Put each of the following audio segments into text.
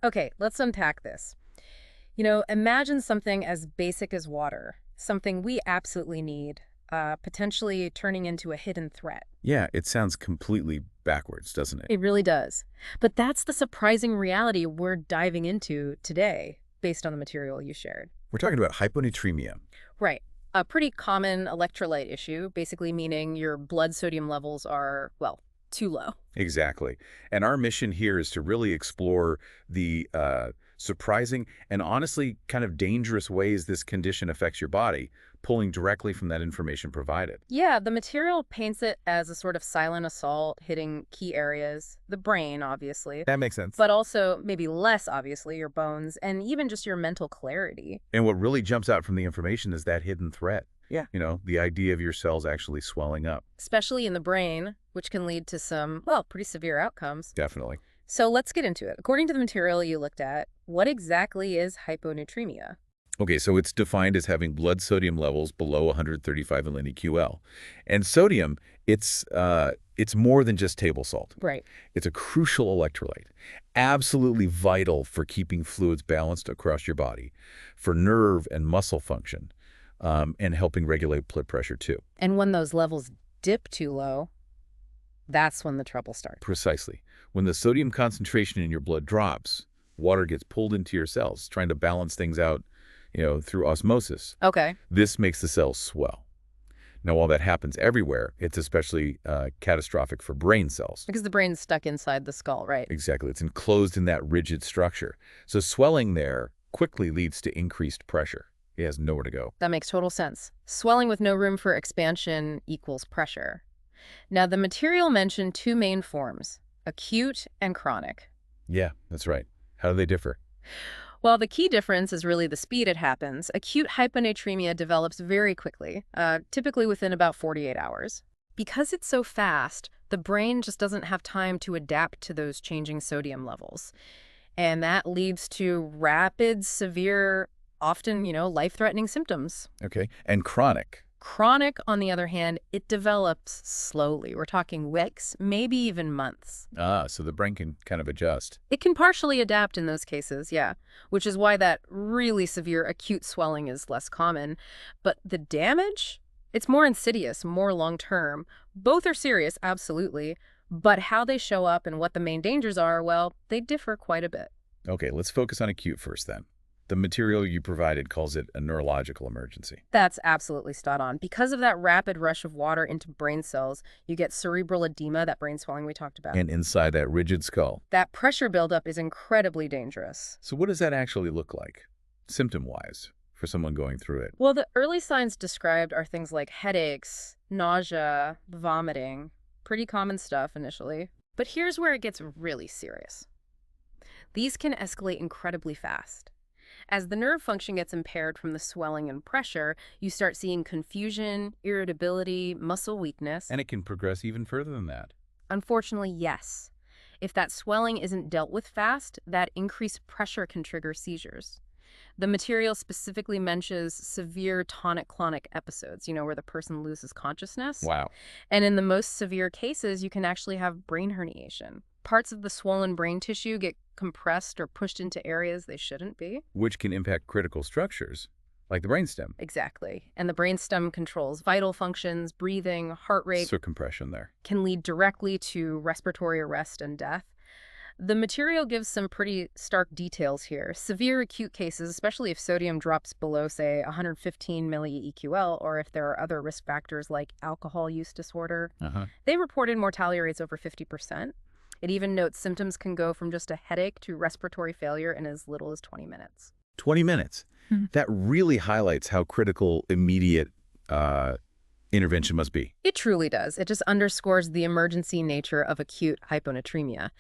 Okay, let's unpack this. Imagine something as basic as water, something we absolutely need, potentially turning into a hidden threat. Yeah, it sounds completely backwards, doesn't it? It really does. But that's the surprising reality we're diving into today, based on the material you shared. We're talking about hyponatremia. Right. A pretty common electrolyte issue, basically meaning your blood sodium levels are, well, too low. Exactly. And our mission here is to really explore the surprising and honestly kind of dangerous ways this condition affects your body, pulling directly from that information provided. Yeah, the material paints it as a sort of silent assault hitting key areas, the brain, obviously, That makes sense. but also maybe less obviously your bones and even just your mental clarity. And what really jumps out from the information is that hidden threat. Yeah. The idea of your cells actually swelling up. Especially in the brain, which can lead to some, well, pretty severe outcomes. Definitely. So let's get into it. According to the material you looked at, what exactly is hyponatremia? Okay, so it's defined as having blood sodium levels below 135 milli-QL. And sodium, it's more than just table salt. Right. It's a crucial electrolyte, absolutely vital for keeping fluids balanced across your body, for nerve and muscle function, and helping regulate blood pressure too. And when those levels dip too low, that's when the trouble starts. Precisely. When the sodium concentration in your blood drops, water gets pulled into your cells, trying to balance things out, through osmosis. Okay. This makes the cells swell. Now, while that happens everywhere, it's especially catastrophic for brain cells. Because the brain's stuck inside the skull, right? Exactly. It's enclosed in that rigid structure. So swelling there quickly leads to increased pressure. It has nowhere to go. That makes total sense. Swelling with no room for expansion equals pressure. Now, the material mentioned two main forms, acute and chronic. Yeah, that's right. How do they differ? Well, the key difference is really the speed it happens. Acute hyponatremia develops very quickly, typically within about 48 hours. Because it's so fast, the brain just doesn't have time to adapt to those changing sodium levels. And that leads to rapid, severe, often, life-threatening symptoms. Okay. And chronic. Chronic, on the other hand, it develops slowly. We're talking weeks, maybe even months. So the brain can kind of adjust. It can partially adapt in those cases, yeah, which is why that really severe acute swelling is less common. But the damage? It's more insidious, more long-term. Both are serious, absolutely, but how they show up and what the main dangers are, well, they differ quite a bit. Okay, let's focus on acute first then. The material you provided calls it a neurological emergency. That's absolutely spot on. Because of that rapid rush of water into brain cells, you get cerebral edema, that brain swelling we talked about. And inside that rigid skull. That pressure buildup is incredibly dangerous. So what does that actually look like, symptom-wise, for someone going through it? Well, the early signs described are things like headaches, nausea, vomiting. Pretty common stuff initially. But here's where it gets really serious. These can escalate incredibly fast. As the nerve function gets impaired from the swelling and pressure, you start seeing confusion, irritability, muscle weakness. And it can progress even further than that. Unfortunately, yes. If that swelling isn't dealt with fast, that increased pressure can trigger seizures. The material specifically mentions severe tonic-clonic episodes, where the person loses consciousness. Wow. And in the most severe cases, you can actually have brain herniation. Parts of the swollen brain tissue get compressed or pushed into areas they shouldn't be. Which can impact critical structures, like the brainstem. Exactly. And the brainstem controls vital functions, breathing, heart rate. So compression there. Can lead directly to respiratory arrest and death. The material gives some pretty stark details here. Severe acute cases, especially if sodium drops below, say, 115 milli-EQL, or if there are other risk factors like alcohol use disorder, they reported mortality rates over 50%. It even notes symptoms can go from just a headache to respiratory failure in as little as 20 minutes. 20 minutes. That really highlights how critical immediate intervention must be. It truly does. It just underscores the emergency nature of acute hyponatremia.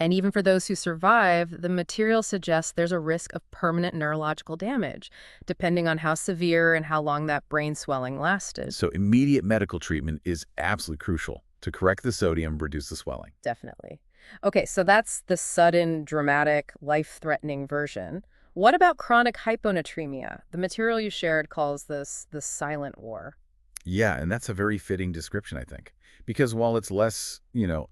And even for those who survive, the material suggests there's a risk of permanent neurological damage, depending on how severe and how long that brain swelling lasted. So immediate medical treatment is absolutely crucial to correct the sodium, reduce the swelling. Definitely. Okay, so that's the sudden, dramatic, life-threatening version. What about chronic hyponatremia? The material you shared calls this the silent war. Yeah, and that's a very fitting description, I think. Because while it's less,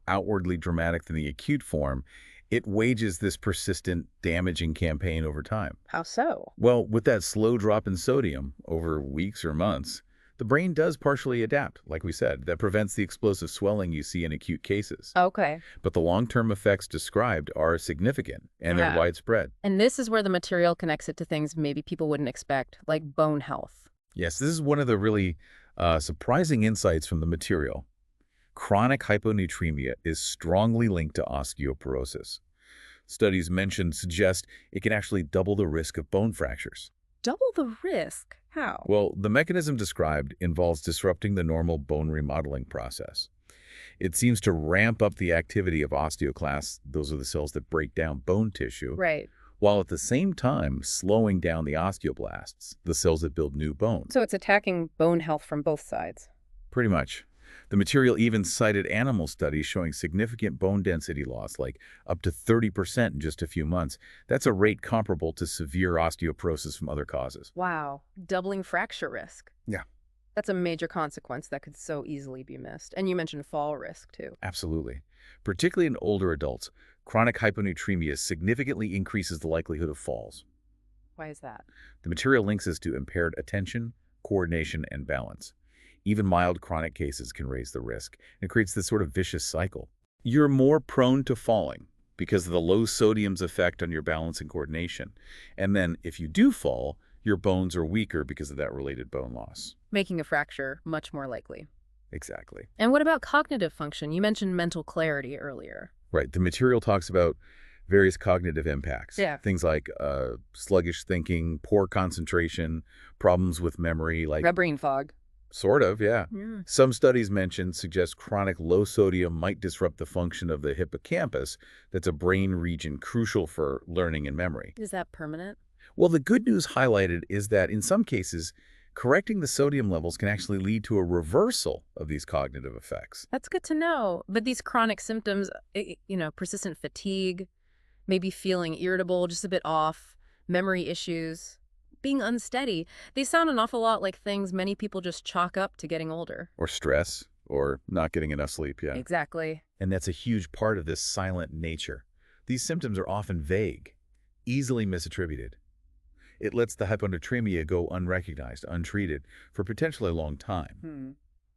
outwardly dramatic than the acute form, It wages this persistent, damaging campaign over time. How so? Well, with that slow drop in sodium over weeks or months, the brain does partially adapt, like we said. That prevents the explosive swelling you see in acute cases. Okay. But the long-term effects described are significant, and they're Yeah. widespread. And this is where the material connects it to things maybe people wouldn't expect, like bone health. Yes, this is one of the really surprising insights from the material. Chronic hyponatremia is strongly linked to osteoporosis. Studies mentioned suggest it can actually double the risk of bone fractures. Double the risk? How? Well, the mechanism described involves disrupting the normal bone remodeling process. It seems to ramp up the activity of osteoclasts, those are the cells that break down bone tissue, Right. while at the same time slowing down the osteoblasts, the cells that build new bone. So it's attacking bone health from both sides. Pretty much. The material even cited animal studies showing significant bone density loss, like up to 30% in just a few months. That's a rate comparable to severe osteoporosis from other causes. Wow. Doubling fracture risk. Yeah. That's a major consequence that could so easily be missed. And you mentioned fall risk, too. Absolutely. Particularly in older adults, chronic hyponatremia significantly increases the likelihood of falls. Why is that? The material links us to impaired attention, coordination, and balance. Even mild chronic cases can raise the risk, and it creates this sort of vicious cycle. You're more prone to falling because of the low sodium's effect on your balance and coordination. And then if you do fall, your bones are weaker because of that related bone loss. Making a fracture much more likely. Exactly. And what about cognitive function? You mentioned mental clarity earlier. Right. The material talks about various cognitive impacts. Yeah. Things like sluggish thinking, poor concentration, problems with memory, like Red brain fog. sort of, yeah. Yeah. Some studies mentioned suggest chronic low sodium might disrupt the function of the hippocampus. That's a brain region crucial for learning and memory. Is that permanent? Well, the good news highlighted is that in some cases, correcting the sodium levels can actually lead to a reversal of these cognitive effects. That's good to know. But these chronic symptoms, persistent fatigue, maybe feeling irritable, just a bit off, memory issues, being unsteady, they sound an awful lot like things many people just chalk up to getting older. Or stress, or not getting enough sleep, yeah. Exactly. And that's a huge part of this silent nature. These symptoms are often vague, easily misattributed. It lets the hyponatremia go unrecognized, untreated, for potentially a long time.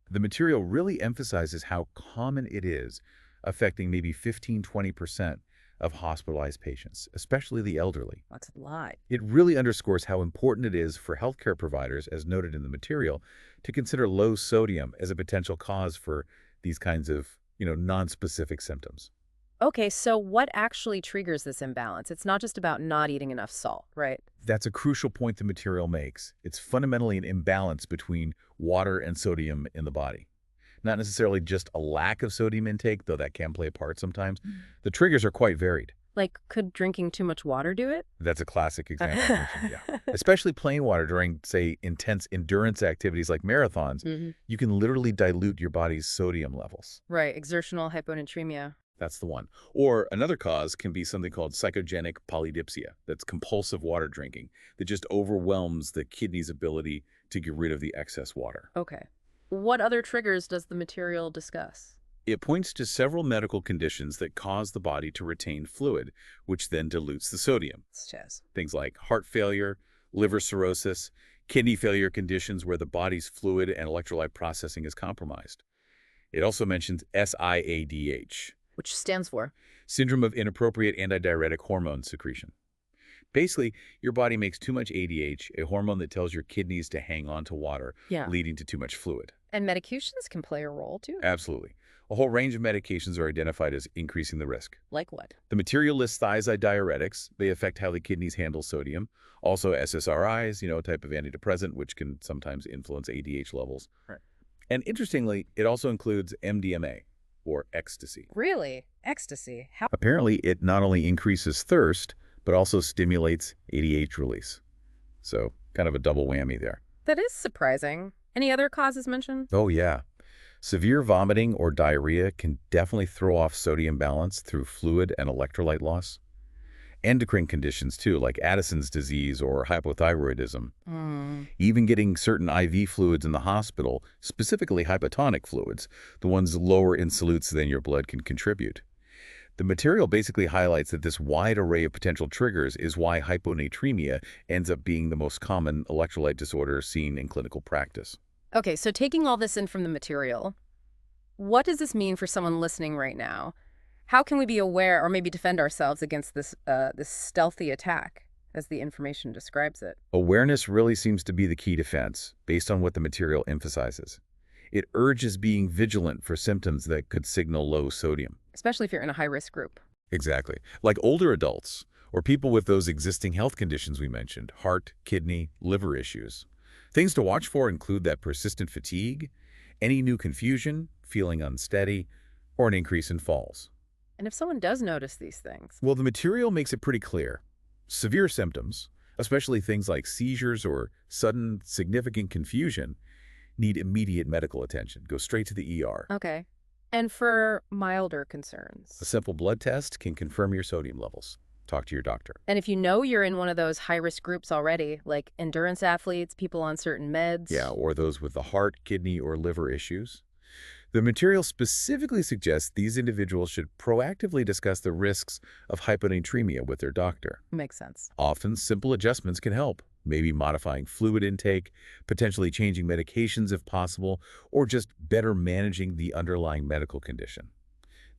The material really emphasizes how common it is, affecting maybe 15–20% of hospitalized patients, especially the elderly. That's a lot. It really underscores how important it is for healthcare providers, as noted in the material, to consider low sodium as a potential cause for these kinds of, non-specific symptoms. Okay, so what actually triggers this imbalance? It's not just about not eating enough salt, right? That's a crucial point the material makes. It's fundamentally an imbalance between water and sodium in the body. Not necessarily just a lack of sodium intake, though that can play a part sometimes. The triggers are quite varied. Like, could drinking too much water do it? That's a classic example. Yeah. Especially plain water during, say, intense endurance activities like marathons, you can literally dilute your body's sodium levels. Right, exertional hyponatremia. That's the one. Or another cause can be something called psychogenic polydipsia. That's compulsive water drinking that just overwhelms the kidney's ability to get rid of the excess water. Okay. What other triggers does the material discuss? It points to several medical conditions that cause the body to retain fluid, which then dilutes the sodium. Things like heart failure, liver cirrhosis, kidney failure conditions where the body's fluid and electrolyte processing is compromised. It also mentions SIADH, Which stands for? Syndrome of Inappropriate Antidiuretic Hormone Secretion. Basically, your body makes too much ADH, a hormone that tells your kidneys to hang on to water, leading to too much fluid. And medications can play a role, too? Absolutely. A whole range of medications are identified as increasing the risk. Like what? The material lists thiazide diuretics. They affect how the kidneys handle sodium. Also SSRIs, a type of antidepressant, which can sometimes influence ADH levels. Right. And interestingly, it also includes MDMA, or ecstasy. Really? Ecstasy? How? Apparently, it not only increases thirst, but also stimulates ADH release. So, kind of a double whammy there. That is surprising. Any other causes mentioned? Oh, yeah. Severe vomiting or diarrhea can definitely throw off sodium balance through fluid and electrolyte loss. Endocrine conditions, too, like Addison's disease or hypothyroidism. Even getting certain IV fluids in the hospital, specifically hypotonic fluids, the ones lower in solutes than your blood, can contribute. The material basically highlights that this wide array of potential triggers is why hyponatremia ends up being the most common electrolyte disorder seen in clinical practice. Okay, so taking all this in from the material, what does this mean for someone listening right now? How can we be aware or maybe defend ourselves against this stealthy attack, as the information describes it? Awareness really seems to be the key defense, based on what the material emphasizes. It urges being vigilant for symptoms that could signal low sodium. Especially if you're in a high-risk group. Exactly. Like older adults, or people with those existing health conditions we mentioned, heart, kidney, liver issues. Things to watch for include that persistent fatigue, any new confusion, feeling unsteady, or an increase in falls. And if someone does notice these things, Well, the material makes it pretty clear. Severe symptoms, especially things like seizures or sudden significant confusion, need immediate medical attention. Go straight to the ER. okay. And for milder A concerns. simple blood test can confirm your sodium levels. Talk to your doctor. And if you know you're in one of those high-risk groups already, like endurance athletes, people on certain meds. Yeah, or those with the heart, kidney, or liver issues. The material specifically suggests these individuals should proactively discuss the risks of hyponatremia with their doctor. Makes sense. Often, simple adjustments can help, maybe modifying fluid intake, potentially changing medications if possible, or just better managing the underlying medical condition.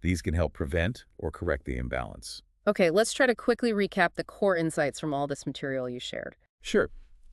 These can help prevent or correct the imbalance. Okay, let's try to quickly recap the core insights from all this material you shared. Sure.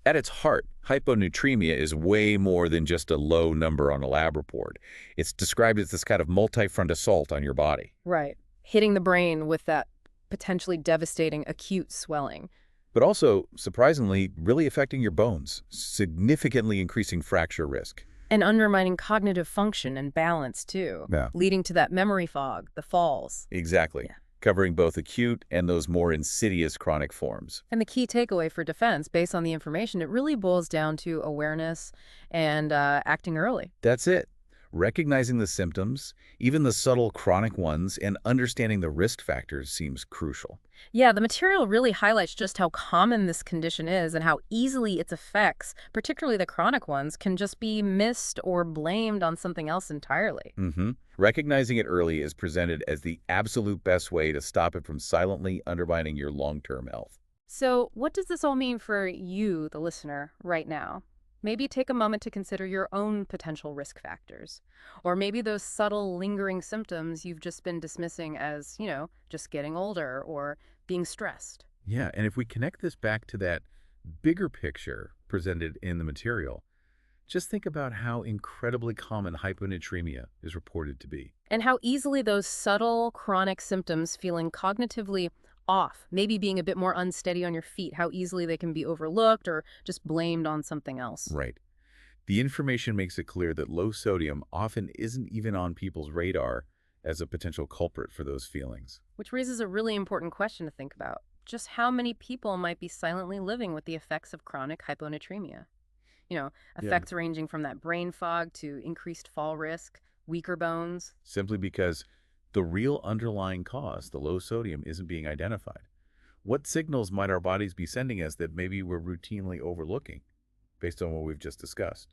At its heart, hyponatremia is way more than just a low number on a lab report. It's described as this kind of multi-front assault on your body, Right. Hitting the brain with that potentially devastating acute swelling. but also, surprisingly, really affecting your bones, significantly increasing fracture risk. And undermining cognitive function and balance, too. Yeah. Leading to that memory fog, the falls. Exactly. Yeah. Covering both acute and those more insidious chronic forms. And the key takeaway for defense, based on the information, it really boils down to awareness and acting early. That's it. Recognizing the symptoms, even the subtle chronic ones, and understanding the risk factors seems crucial. Yeah, the material really highlights just how common this condition is and how easily its effects, particularly the chronic ones, can just be missed or blamed on something else entirely. Recognizing it early is presented as the absolute best way to stop it from silently undermining your long-term health. So, what does this all mean for you, the listener, right now? Maybe take a moment to consider your own potential risk factors. Or maybe those subtle, lingering symptoms you've just been dismissing as, just getting older or being stressed. Yeah, and if we connect this back to that bigger picture presented in the material, just think about how incredibly common hyponatremia is reported to be. And how easily those subtle, chronic symptoms, feeling cognitively off, maybe being a bit more unsteady on your feet, how easily they can be overlooked or just blamed on something else. Right. The information makes it clear that low sodium often isn't even on people's radar as a potential culprit for those feelings. Which raises a really important question to think about. Just how many people might be silently living with the effects of chronic hyponatremia? Effects ranging from that brain fog to increased fall risk, weaker bones. Simply because the real underlying cause, the low sodium, isn't being identified. What signals might our bodies be sending us that maybe we're routinely overlooking, based on what we've just discussed?